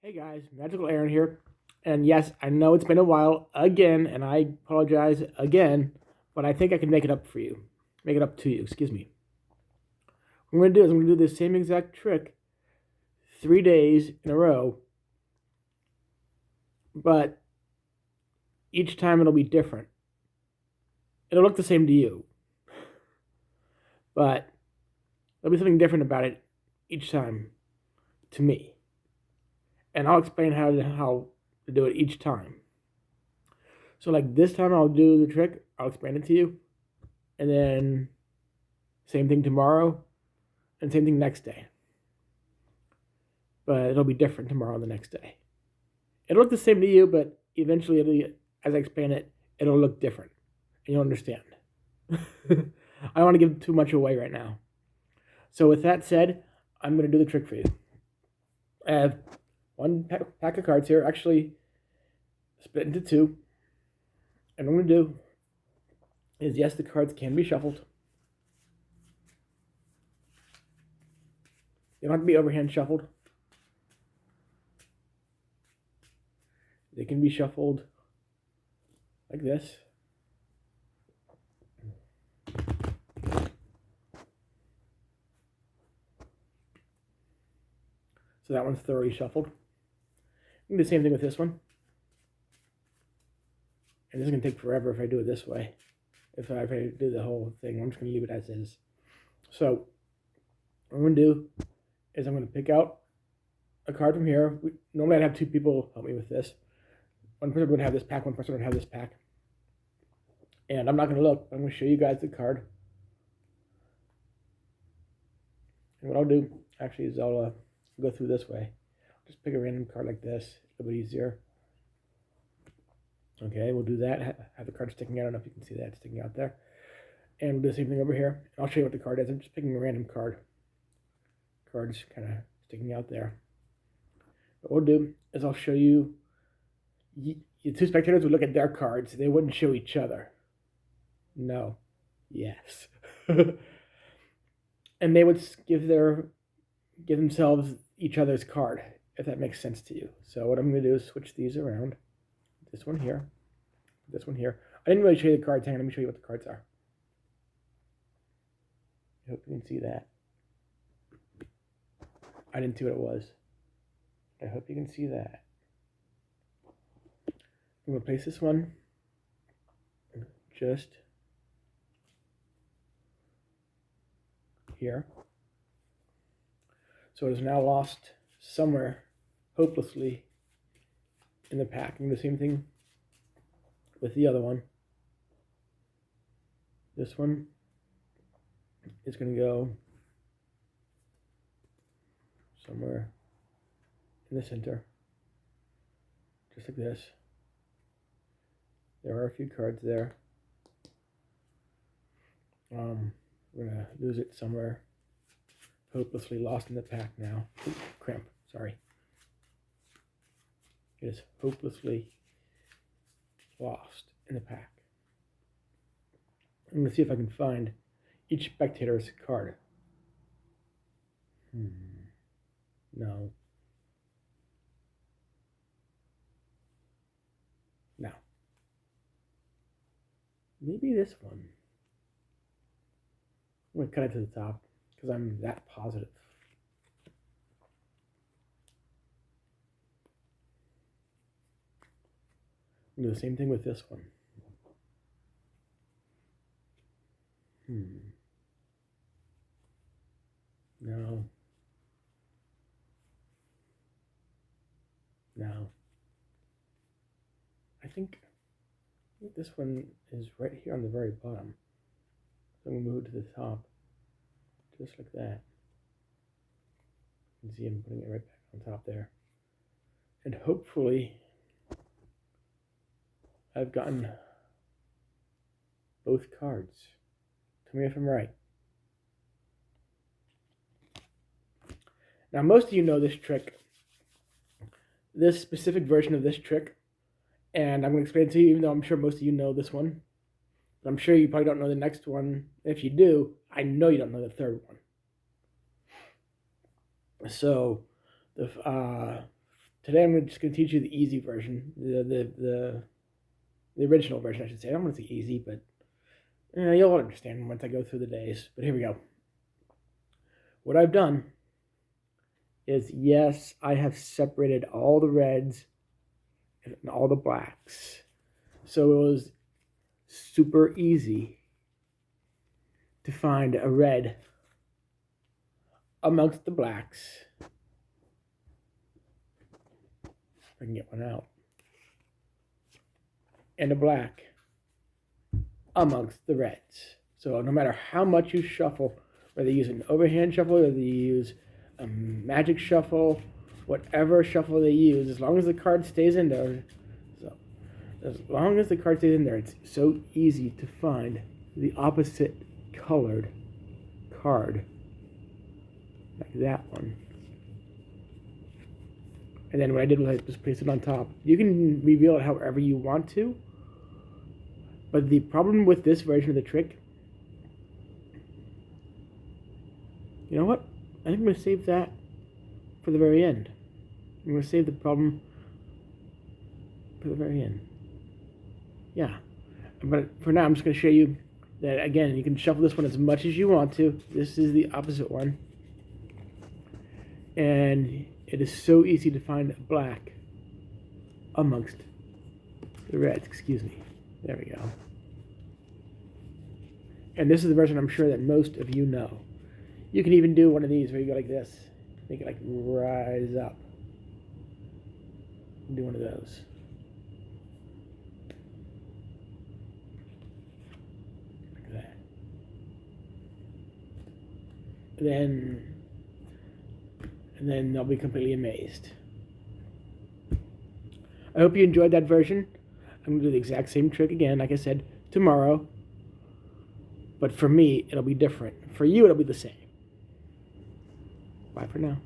Hey guys, Magical Aaron here. And yes, I know it's been a while again, and I apologize again, but I think I can make it up for you. Make it up to you, excuse me. What I'm going to do is I'm going to do the same exact trick 3 days in a row, but each time it'll be different. It'll look the same to you, but there'll be something different about it each time to me. And I'll explain how to do it each time. So, like this time, I'll do the trick, I'll explain it to you, and then same thing tomorrow, and same thing next day. But it'll be different tomorrow and the next day. It'll look the same to you, but eventually, as I explain it, it'll look different, and you'll understand. I don't want to give too much away right now. So with that said, I'm going to do the trick for you. I have one pack of cards here, actually split into two. And what I'm going to do is, yes, the cards can be shuffled. They don't have to be overhand shuffled. They can be shuffled like this. So that one's thoroughly shuffled. Do the same thing with this one. And this is going to take forever if I do it this way. If I do the whole thing, I'm just going to leave it as is. So what I'm going to do is I'm going to pick out a card from here. Normally I'd have two people help me with this. One person would have this pack, one person would have this pack. And I'm not going to look. I'm going to show you guys the card. And what I'll do, actually, is I'll go through this way. Just pick a random card like this. A little bit easier. Okay, we'll do that. Have the card sticking out. I don't know if you can see that sticking out there. And we'll do the same thing over here. I'll show you what the card is. I'm just picking a random card. Card's kind of sticking out there. What we'll do is I'll show you. The two spectators would look at their cards. They wouldn't show each other. No. Yes. And they would give themselves each other's card, if that makes sense to you. So what I'm going to do is switch these around. This one here. This one here. I didn't really show you the cards. Hang on, let me show you what the cards are. I hope you can see that. I didn't see what it was. I hope you can see that. I'm going to place this one just here. So it is now lost somewhere hopelessly in the pack. And the same thing with the other one. This one is going to go somewhere in the center, just like this. There are a few cards there. We're going to lose it somewhere hopelessly lost in the pack now. Ooh, cramp, sorry. It is hopelessly lost in the pack. I'm going to see if I can find each spectator's card. No. No. Maybe this one. I'm going to cut it to the top because I'm that positive. I'm going to do the same thing with this one. No. No. I think this one is right here on the very bottom. So I'm going to move it to the top. Just like that. You can see I'm putting it right back on top there. And hopefully I've gotten both cards. Tell me if I'm right. Now most of you know this trick. This specific version of this trick. And I'm going to explain it to you, even though I'm sure most of you know this one. But I'm sure you probably don't know the next one. If you do, I know you don't know the third one. So, the Today I'm just going to teach you the easy version, the original version, I should say. I don't want to say easy, but you'll understand once I go through the days. But here we go. What I've done is, yes, I have separated all the reds and all the blacks. So it was super easy to find a red amongst the blacks. If I can get one out. And a black amongst the reds. So no matter how much you shuffle, whether you use an overhand shuffle, whether you use a magic shuffle, whatever shuffle they use, as long as the card stays in there, as long as the card stays in there, it's so easy to find the opposite colored card, like that one. And then what I did was I just placed it on top. You can reveal it however you want to, but the problem with this version of the trick, you know what? I think I'm going to save that for the very end. I'm going to save the problem for the very end. Yeah. But for now, I'm just going to show you that, again, you can shuffle this one as much as you want to. This is the opposite one. And it is so easy to find black amongst the reds. Excuse me. There we go. And this is the version I'm sure that most of you know. You can even do one of these where you go like this. Make it like rise up. Do one of those. Like that. And then they'll be completely amazed. I hope you enjoyed that version. I'm going to do the exact same trick again, like I said, tomorrow. But for me, it'll be different. For you, it'll be the same. Bye for now.